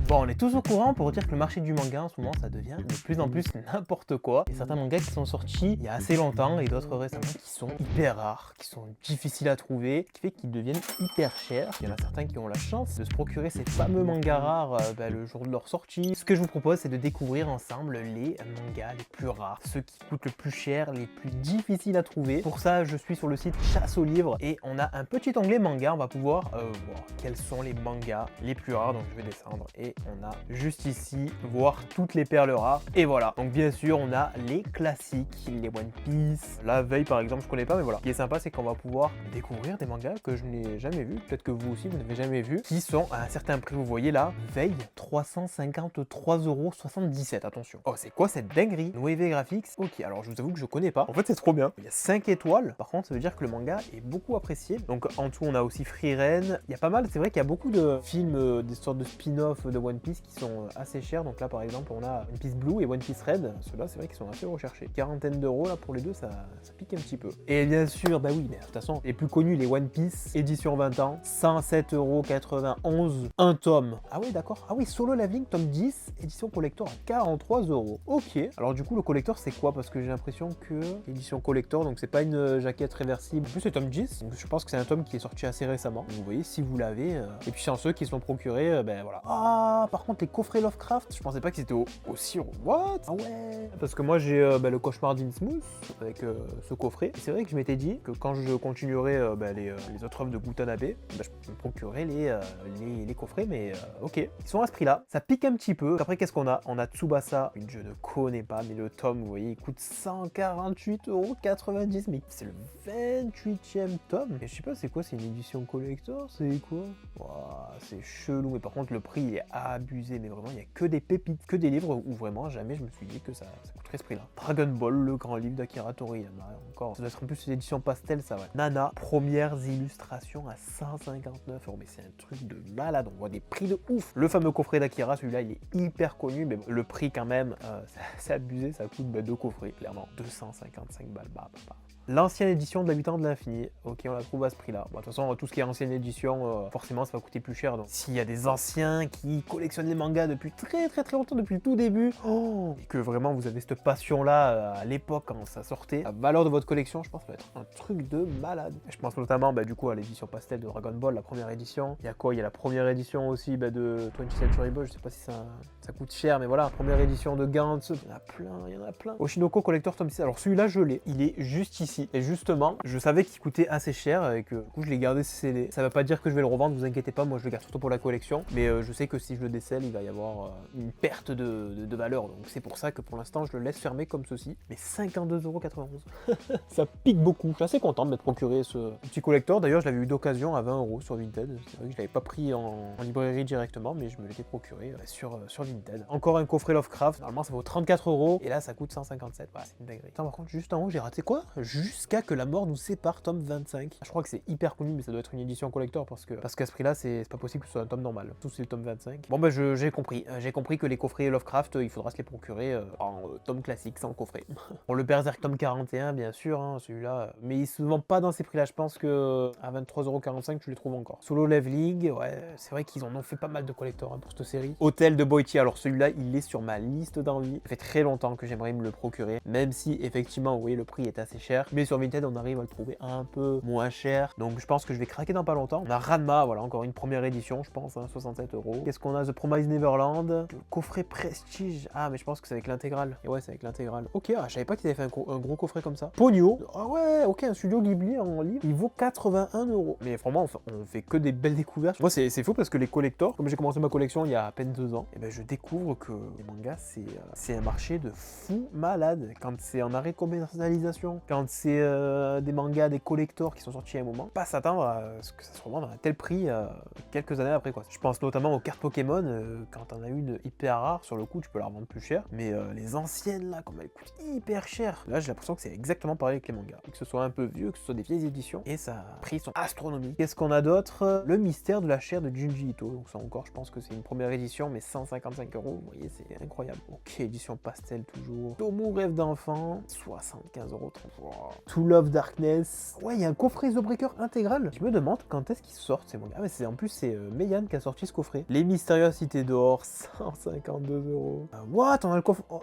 Bon, on est tous au courant pour dire que le marché du manga en ce moment, ça devient de plus en plus n'importe quoi. Il y a certains mangas qui sont sortis il y a assez longtemps et d'autres récemment qui sont hyper rares, qui sont difficiles à trouver, ce qui fait qu'ils deviennent hyper chers. Il y en a certains qui ont la chance de se procurer ces fameux mangas rares le jour de leur sortie. Ce que je vous propose, c'est de découvrir ensemble les mangas les plus rares, ceux qui coûtent le plus cher, les plus difficiles à trouver. Pour ça, je suis sur le site Chasse au livre et on a un petit onglet manga. On va pouvoir voir quels sont les mangas les plus rares. Donc je vais descendre et on a juste ici voir toutes les perles rares. Et voilà. Donc bien sûr, on a les classiques, les One Piece. La Veille par exemple, je connais pas, mais voilà. Ce qui est sympa, c'est qu'on va pouvoir découvrir des mangas que je n'ai jamais vus. Peut-être que vous aussi, vous n'avez jamais vu, qui sont à un certain prix. Vous voyez là, Veille, 353,77 €. Attention. Oh, c'est quoi cette dinguerie? Noévé Graphics. Ok, alors je vous avoue que je connais pas. En fait, c'est trop bien. Il y a 5 étoiles. Par contre, ça veut dire que le manga est beaucoup apprécié. Donc en tout, on a aussi Frieren. Il y a pas mal. C'est vrai qu'il y a beaucoup de films, des sortes de spin-off de One Piece qui sont assez chers. Donc là, par exemple, on a One Piece Blue et One Piece Red. Ceux-là, c'est vrai qu'ils sont assez recherchés. Quarantaine d'euros là pour les deux, ça pique un petit peu. Et bien sûr, bah oui, mais de toute façon, les plus connus, les One Piece édition 20 ans, 107,91 €, un tome. Ah oui, d'accord. Ah oui, Solo Leveling, tome 10, édition collector à 43 €. Ok. Alors du coup, le collector, c'est quoi? Parce que j'ai l'impression que édition collector, donc c'est pas une jaquette réversible. En plus, c'est tome 10. Donc je pense que c'est un tome qui est sorti assez récemment. Donc, vous voyez, si vous l'avez. Et puis, sans ceux qui se sont procurés, ben voilà. Ah, par contre, les coffrets Lovecraft, je pensais pas qu'ils étaient aussi. What? Ah ouais. Parce que moi, j'ai le cauchemar d'Innsmouth avec ce coffret. Et c'est vrai que je m'étais dit que quand je continuerai les autres œuvres de Gutanabe, je me procurerai les coffrets, mais ok. Ils sont à ce prix-là. Ça pique un petit peu. Après, qu'est-ce qu'on a? On a Tsubasa, que je ne connais pas, mais le tome, vous voyez, il coûte 148,90 €. Mais c'est le 28e tome. Et je sais pas, c'est quoi? C'est une édition collector? C'est quoi? Wow, c'est chelou. Mais par contre, le prix est abusé. Mais vraiment, il n'y a que des pépites, que des livres où vraiment jamais je me suis dit que ça coûterait ce prix-là. Dragon Ball, le grand livre d'Akira Toriyama. Encore. Ça doit être en plus une édition pastel, ça, ouais. Nana, premières illustrations à 159 €. Mais c'est un truc de malade. On voit des prix de ouf. Le fameux coffret d'Akira, celui-là, il est hyper connu. Mais bon, le prix, quand même, c'est abusé. Ça coûte deux coffrets, clairement. 255 balles. L'ancienne édition de l'Habitant de l'Infini, ok, on la trouve à ce prix-là. Bon, de toute façon, tout ce qui est ancienne édition, forcément, ça va coûter plus cher. Donc, s'il y a des anciens qui collectionnent les mangas depuis très longtemps, depuis le tout début, et que vraiment vous avez cette passion-là à l'époque quand ça sortait, la valeur de votre collection, je pense, ça va être un truc de malade. Je pense notamment, du coup, à l'édition pastel de Dragon Ball, la première édition. Il y a quoi? Il y a la première édition aussi de 20th Century Boy. Je sais pas si ça coûte cher, mais voilà, première édition de Gantz. Il y en a plein. Oshinoko Collector Tome 6. Alors celui-là, je l'ai. Il est juste ici. Et justement, je savais qu'il coûtait assez cher et que du coup je l'ai gardé scellé. Ça veut pas dire que je vais le revendre, vous inquiétez pas, moi je le garde surtout pour la collection. Mais je sais que si je le décèle, il va y avoir une perte de valeur. Donc c'est pour ça que pour l'instant je le laisse fermer comme ceci. Mais 52,91 €. Ça pique beaucoup. Je suis assez content de m'être procuré ce petit collector. D'ailleurs, je l'avais eu d'occasion à 20 € sur Vinted. C'est vrai que je l'avais pas pris en librairie directement, mais je me l'étais procuré sur Vinted. Encore un coffret Lovecraft. Normalement ça vaut 34 € et là ça coûte 157. Ouais, c'est une dinguerie. Attends, par contre, juste en haut, j'ai raté quoi? Jusqu'à que la mort nous sépare, tome 25. Je crois que c'est hyper connu, mais ça doit être une édition collector parce qu'à ce prix-là, c'est pas possible que ce soit un tome normal. Tout c'est le tome 25. Bon, j'ai compris. J'ai compris que les coffrets Lovecraft, il faudra se les procurer en tome classique, sans coffret. Bon, le Berserk tome 41, bien sûr, hein, celui-là. Mais il se vend pas dans ces prix-là. Je pense que à 23,45 €, tu les trouves encore. Solo Leveling, ouais, c'est vrai qu'ils en ont fait pas mal de collectors pour cette série. Hôtel de Boichi, alors celui-là, il est sur ma liste d'envie. Ça fait très longtemps que j'aimerais me le procurer, même si effectivement, vous voyez, le prix est assez cher. Mais sur Vinted, on arrive à le trouver un peu moins cher. Donc je pense que je vais craquer dans pas longtemps. On a Ranma, voilà, encore une première édition, je pense, 67 €. Qu'est-ce qu'on a? The Promised Neverland. Le coffret Prestige. Ah, mais je pense que c'est avec l'intégrale. Et ouais, c'est avec l'intégrale. Ok, je savais pas qu'ils avaient fait un gros coffret comme ça. Pogno. Ah ouais, ok, un studio Ghibli en livre. Il vaut 81 €. Mais vraiment, on fait que des belles découvertes. Moi, c'est fou parce que les collectors, comme j'ai commencé ma collection il y a à peine 2 ans, et je découvre que les mangas, c'est un marché de fou malade. Quand c'est en arrêt de commercialisation, quand c'est des mangas, des collectors qui sont sortis à un moment, pas s'attendre à ce que ça se revende à un tel prix quelques années après, quoi. Je pense notamment aux cartes Pokémon, quand t'en as une hyper rare, sur le coup tu peux la revendre plus cher, mais les anciennes là, comme elles coûtent hyper cher, là j'ai l'impression que c'est exactement pareil avec les mangas, que ce soit un peu vieux, que ce soit des vieilles éditions, et ça, prix sont astronomiques. Qu'est-ce qu'on a d'autre? Le mystère de la chair de Junji Ito, donc ça encore, je pense que c'est une première édition, mais 155 €, vous voyez, c'est incroyable. Ok, édition pastel toujours. Tomu rêve d'enfant, 75,30 €. Wow. To Love Darkness. Ouais, il y a un coffret The Breaker intégral. Je me demande quand est-ce qu'ils sortent ces mangas. Ah, mais en plus, c'est Meian qui a sorti ce coffret. Les Mystérieuses Cités d'Or, 152 €. Ah, what? On a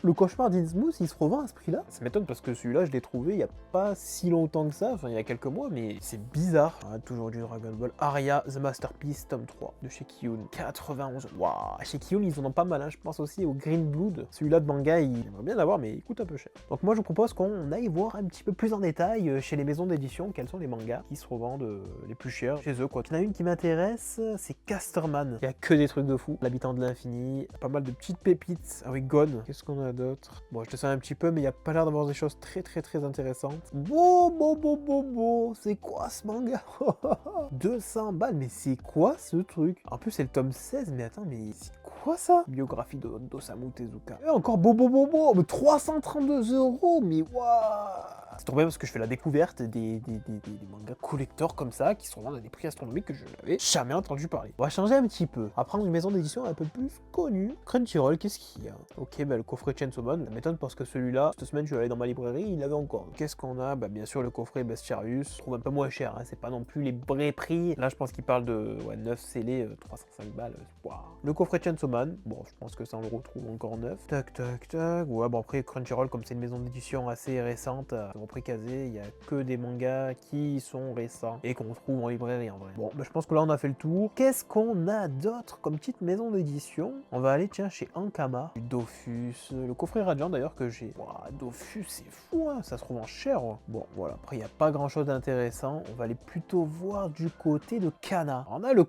le cauchemar d'Innsmouth, il se revend à ce prix-là? Ça m'étonne parce que celui-là, je l'ai trouvé il y a pas si longtemps que ça. Enfin, il y a quelques mois, mais c'est bizarre. Ah, toujours du Dragon Ball. Aria, The Masterpiece, tome 3 de chez Kiyun. 91. Waouh. Chez Kiyun, ils en ont pas mal. Hein. Je pense aussi au Green Blood. Celui-là de manga, il aimerait bien l'avoir, mais il coûte un peu cher. Donc moi, je vous propose qu'on aille voir un petit peu plus en détail chez les maisons d'édition quels sont les mangas qui se revendent les plus chers chez eux, quoi. Il y en a une qui m'intéresse, c'est Casterman. Il y a que des trucs de fou. L'habitant de l'infini, pas mal de petites pépites. Ah oui, Gone. Qu'est-ce qu'on a d'autre? Bon, je te sens un petit peu, mais il n'y a pas l'air d'avoir des choses très intéressantes. C'est quoi ce manga? 200 balles, mais c'est quoi ce truc? En plus, c'est le tome 16, mais attends, mais c'est quoi ça? Biographie d'Osamu Tezuka. Et encore mais 332 €, mais waouh! C'est trop bien parce que je fais la découverte des mangas collector comme ça, qui sont vendus à des prix astronomiques que je n'avais jamais entendu parler. On va changer un petit peu. On va prendre une maison d'édition un peu plus connue. Crunchyroll, qu'est-ce qu'il y a? Ok, bah le coffret Chainsaw Man, ça m'étonne parce que celui-là, cette semaine je suis allé dans ma librairie, il l'avait encore. Qu'est-ce qu'on a? Bah bien sûr le coffret Bestiarius, je trouve un peu moins cher, hein. C'est pas non plus les vrais prix. Là je pense qu'il parle de 9 scellés, 305 balles. Wow. Le coffret Chainsaw Man, bon je pense que ça on le retrouve encore neuf. Tac. Ouais bon après Crunchyroll, comme c'est une maison d'édition assez récente, au prix casé, il y a que des mangas qui sont récents et qu'on trouve en librairie en vrai. Bon bah je pense que là on a fait le tour. Qu'est-ce qu'on a d'autre comme petite maison d'édition? On va aller tiens chez Ankama, Dofus, le coffret Radiant d'ailleurs que j'ai. Wow, Dofus c'est fou hein, ça se revend cher. Hein. Bon voilà, après il n'y a pas grand chose d'intéressant. On va aller plutôt voir du côté de Kana. On a le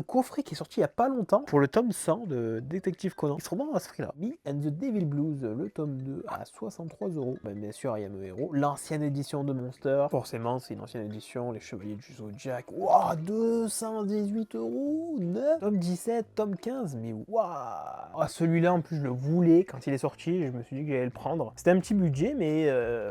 coffret qui est sorti il y a pas longtemps pour le tome 100 de Détective Conan. Il se revend à ce prix là. Me and the Devil Blues, le tome 2 à 63 €. Bah, bien sûr il y a nos héros. L'ancienne édition de Monster. Forcément c'est une ancienne édition. Les Chevaliers du Zodiac. Waouh, 218 €. 9. Tome 17, tome 15. Mais waouh. Ah, celui-là en plus je le voulais quand il est sorti. Je me suis dit que j'allais le prendre. C'était un petit budget mais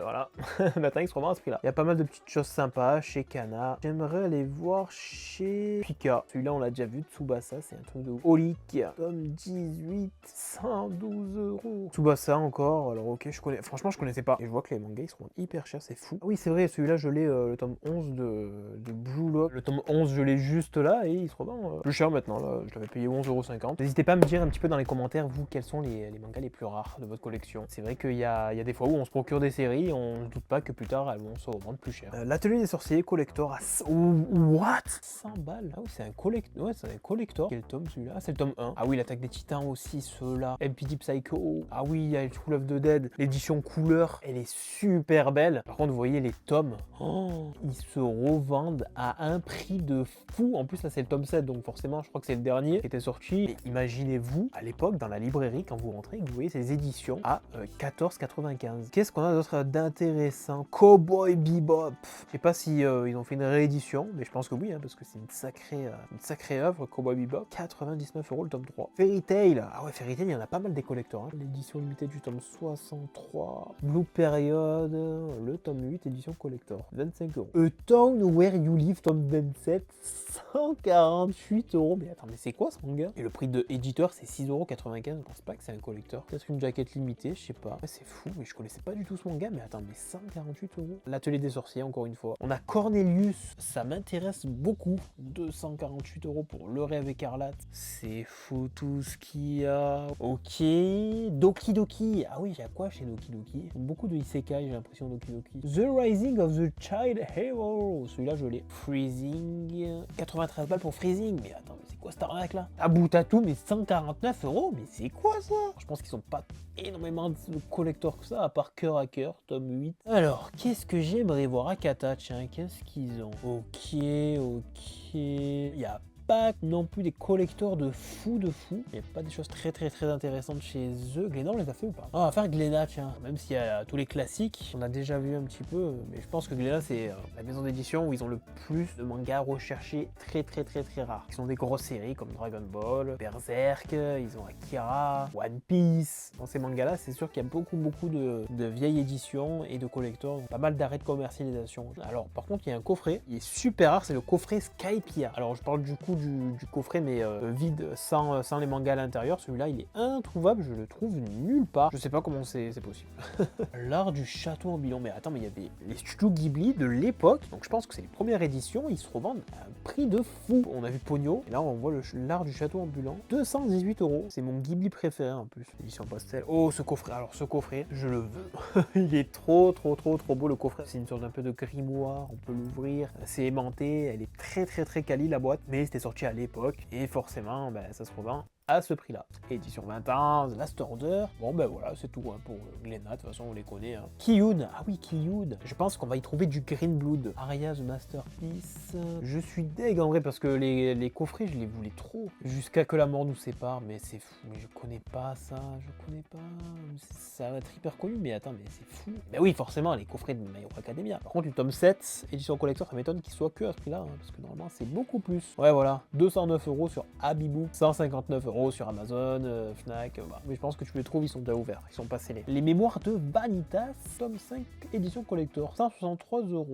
voilà. Maintenant il se revend à ce prix là. Il y a pas mal de petites choses sympas chez Kana. J'aimerais aller voir chez Pika. Celui-là on l'a déjà vu. Tsubasa c'est un truc de Holic. Tome 18, 112 €. Tsubasa encore. Alors ok, franchement je connaissais pas. Et je vois que les mangas ils seront hyper chers, c'est fou. Ah oui c'est vrai, celui-là je l'ai le tome 11 de Blue Lock. Le tome 11 je l'ai juste là et il se revend plus cher maintenant là. Je l'avais payé 11,50 €. N'hésitez pas à me dire un petit peu dans les commentaires vous quels sont les mangas les plus rares de votre collection. C'est vrai qu'il y a des fois où on se procure des séries, on ne doute pas que plus tard elles vont se revendre plus cher. L'atelier des sorciers collector à what 100 balles. Ah oui c'est un collector. Ouais c'est un collector. Quel tome celui-là? Ah c'est le tome 1. Ah oui l'attaque des titans aussi ceux-là. MPD Psycho. Ah oui il y a le School of the Dead. L'édition couleur elle est super belle. Par contre vous voyez les tomes. Oh, ils se revendent à un prix de fou. En plus là c'est le tome 7 donc forcément je crois que c'est le dernier qui était sorti. Mais imaginez-vous à l'époque dans la librairie quand vous rentrez et que vous voyez ces éditions à 14,95 €. Qu'est-ce qu'on a d'autre d'intéressant? Cowboy Bebop. Je sais pas si ils ont fait une réédition mais je pense que oui hein, parce que c'est une sacrée œuvre. Cowboy Bebop 99 € le tome 3. Fairy Tail. Ah ouais Fairy Tail il y en a pas mal des collecteurs. Hein. L'édition limitée du tome 63. Blue Period. Le tome 8 édition collector 25 €. A Town Where You Live tome 27 148 €. Mais attends mais c'est quoi ce manga? Et le prix de éditeur c'est 6,95 €. Je pense pas que c'est un collector. Peut-être une jaquette limitée, je sais pas. Ouais, c'est fou mais je connaissais pas du tout ce manga. Mais attends mais 148 €. L'atelier des sorciers encore une fois. On a Cornelius. Ça m'intéresse beaucoup. 248 € pour le rêve écarlate. C'est fou tout ce qu'il y a. Ok. Doki Doki. Ah oui il y a quoi chez Doki Doki? Beaucoup de isekai j'ai l'impression Doki Doki. The Rising of the Child Hero. Celui-là je l'ai. Freezing. 93 balles pour Freezing. Mais attends, mais c'est quoi cette arnaque là? À bout à tout, mais 149 €. Mais c'est quoi ça? Je pense qu'ils sont pas énormément de collecteurs que ça, à part Cœur à Cœur, tome 8. Alors, qu'est-ce que j'aimerais voir? Akata, tiens, qu'est-ce qu'ils ont? Ok. Il y a pas non plus des collecteurs de fou. Il n'y a pas des choses très intéressantes chez eux. Glénat on les a fait ou pas? Ah, on va faire Glénat tiens. Même s'il y a tous les classiques, on a déjà vu un petit peu. Mais je pense que Glénat c'est la maison d'édition où ils ont le plus de mangas recherchés très rares. Ils ont des grosses séries comme Dragon Ball, Berserk, ils ont Akira, One Piece. Dans ces mangas là c'est sûr qu'il y a beaucoup de vieilles éditions et de collecteurs. Pas mal d'arrêts de commercialisation. Alors par contre il y a un coffret, il est super rare, c'est le coffret Skypiea. Alors je parle du coup trouve du coffret mais vide, sans les mangas à l'intérieur. Celui-là, il est introuvable, je le trouve nulle part. Je sais pas comment c'est possible. L'art du château ambulant. Mais attends, mais il y avait les studios Ghibli de l'époque, donc je pense que c'est les premières éditions, ils se revendent à un prix de fou. On a vu Pogno, et là on voit l'art du château ambulant, 218 €. C'est mon Ghibli préféré en plus, édition pastel. Oh, ce coffret, alors ce coffret, je le veux. Il est trop beau le coffret. C'est une sorte d'un peu de grimoire, on peut l'ouvrir, c'est aimanté, elle est très quali la boîte, mais c'était sorti à l'époque, et forcément, ça se revend à ce prix-là. Édition 20 ans, Last Order. Bon voilà, c'est tout hein, pour Glénat, de toute façon on les connaît. Hein. Kiyun, ah oui Kiyun. Je pense qu'on va y trouver du Green Blood. Aria the Masterpiece. Je suis deg en vrai parce que les coffrets je les voulais trop. Jusqu'à que la mort nous sépare, mais c'est fou. Mais je connais pas ça, je connais pas. Ça va être hyper connu, mais attends, mais c'est fou. Mais oui, forcément, les coffrets de My Hero Academia. Par contre, le tome 7, édition collector, ça m'étonne qu'il soit que à ce prix-là, hein, parce que normalement c'est beaucoup plus. Ouais voilà, 209 € sur Habibu, 159 € sur Amazon, Fnac, mais je pense que tu les trouves, ils sont déjà ouverts, ils sont pas scellés. Les mémoires de Vanitas, tome 5, édition collector, 163 €.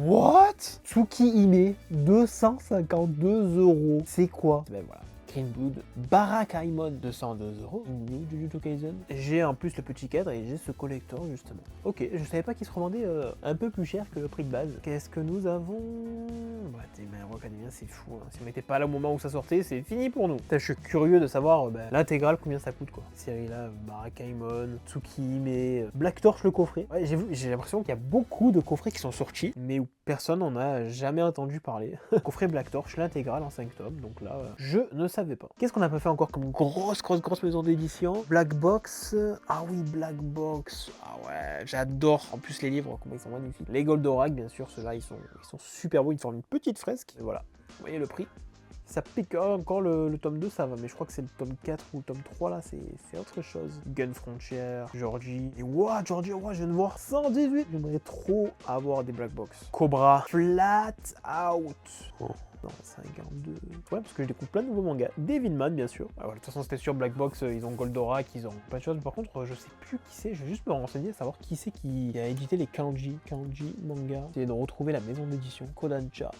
What? Tsukihime, 252 €. C'est quoi? Voilà. Green Blood, Barakaimon, 202 €, New Jujutsu Kaisen. J'ai en plus le petit cadre et j'ai ce collector justement. Ok, je savais pas qu'il se revendait un peu plus cher que le prix de base. Qu'est-ce que nous avons? My Hero Academia, c'est fou. Hein. Si on n'était pas là au moment où ça sortait, c'est fini pour nous. Je suis curieux de savoir l'intégrale, combien ça coûte quoi. Cette série là, Barakaimon, Tsukihime, Black Torch le coffret. Ouais, j'ai l'impression qu'il y a beaucoup de coffrets qui sont sortis, mais où personne n'en a jamais entendu parler. Coffret Black Torch, l'intégrale en 5 tomes, donc là, je ne savais pas. Qu'est-ce qu'on a pas fait encore comme grosse maison d'édition? Black Box. Ah oui, Black Box. Ah ouais, j'adore. En plus, les livres, comment ils sont magnifiques. Les Goldorak, bien sûr, ceux-là, ils sont super beaux. Ils forment une petite fresque. Et voilà. Vous voyez le prix? Ça pique encore le tome 2, ça va, mais je crois que c'est le tome 4 ou le tome 3 là, c'est autre chose. Gun Frontier, Georgie. Et what, Georgie, je viens de voir 118. J'aimerais trop avoir des Black Box. Cobra, Flat Out. Oh. 52. Ouais, parce que je découvre plein de nouveaux mangas. Devilman, bien sûr. Ah, voilà, de toute façon, c'était sur Black Box, ils ont Goldorak, ils ont plein de choses. Par contre, je sais plus qui c'est, je vais juste me renseigner, savoir qui c'est qui a édité les kanji manga. Essayer de retrouver la maison d'édition Kodansha.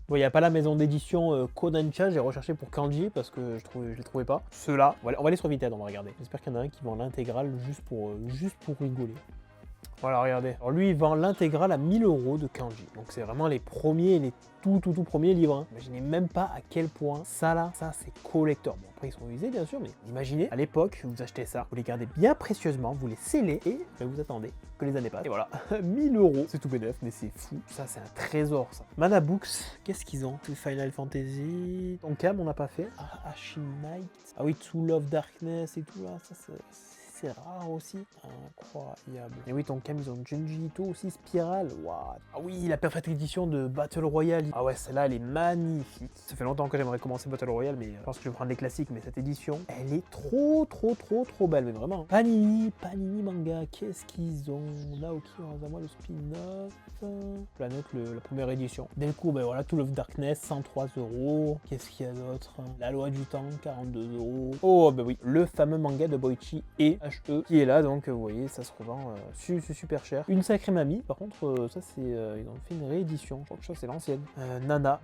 Bon, il n'y a pas la maison d'édition Kodansha, j'ai recherché pour kanji parce que je les trouvais pas. Ceux-là, on va aller sur Vinted, on va regarder. J'espère qu'il y en a un qui vend l'intégrale juste pour rigoler. Voilà, regardez. Alors lui, il vend l'intégrale à 1000 € de kanji. Donc c'est vraiment les premiers, les tout premiers livres. Hein. Imaginez même pas à quel point ça là, ça c'est collector. Bon, après ils sont usés bien sûr, mais imaginez, à l'époque, vous achetez ça, vous les gardez bien précieusement, vous les scellez et vous attendez que les années passent. Et voilà, 1000 €. C'est tout bénef, mais c'est fou. Ça, c'est un trésor, ça. Mana Books, qu'est-ce qu'ils ont? Final Fantasy. Tonkam, on n'a pas fait. Ashin Knight. Ah oui, To Love Darkness et tout là, ça c'est rare aussi. Incroyable. Et oui, Tonkam, ils ont Junji Ito aussi, Spiral. What? Ah oui, la Perfect Edition de Battle Royale. Ah ouais, celle-là, elle est magnifique. Ça fait longtemps que j'aimerais commencer Battle Royale, mais je pense que je vais prendre des classiques. Mais cette édition, elle est trop belle, mais vraiment. Panini Manga, qu'est-ce qu'ils ont? Naoki Urasawa, le spin-off. Planète, la première édition. Dès le coup, voilà, To Love Darkness, 103 €. Qu'est-ce qu'il y a d'autre? La Loi du Temps, 42 €. Oh, oui, le fameux manga de Boichi et HE qui est là, donc vous voyez, ça se revend super cher. Une sacrée mamie, par contre, ça c'est. Ils ont fait une réédition, je crois que ça c'est l'ancienne. Nana,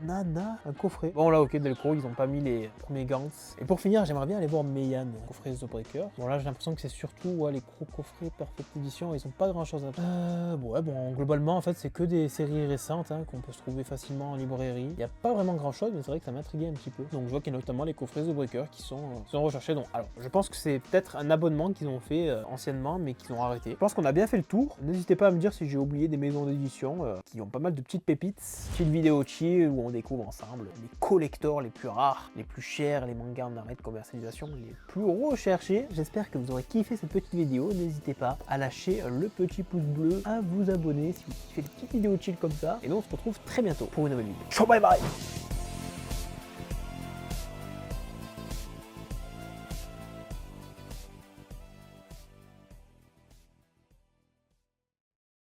un coffret. Bon, là, ok, Delcro, ils ont pas mis les premiers gants. Et pour finir, j'aimerais bien aller voir Meian, coffret The Breaker. Bon, là, j'ai l'impression que c'est surtout les gros coffrets Perfect Edition, ils ont pas grand chose à faire. Bon, globalement, en fait, c'est que des séries récentes hein, qu'on peut se trouver facilement en librairie. Il n'y a pas vraiment grand chose, mais c'est vrai que ça m'intriguait un petit peu. Donc, je vois qu'il y a notamment les coffrets The Breaker qui sont recherchés. Donc, alors, je pense que c'est peut-être un abonnement qu'ils ont fait anciennement, mais qu'ils ont arrêté. Je pense qu'on a bien fait le tour. N'hésitez pas à me dire si j'ai oublié des maisons d'édition qui ont pas mal de petites pépites. Petite vidéo chill où on découvre ensemble les collectors les plus rares, les plus chers, les mangas en arrêt de commercialisation les plus recherchés. J'espère que vous aurez kiffé cette petite vidéo. N'hésitez pas à lâcher le petit pouce bleu, à vous abonner si vous kiffez les petites vidéos chill comme ça. Et nous on se retrouve très bientôt pour une nouvelle vidéo. Ciao, bye bye.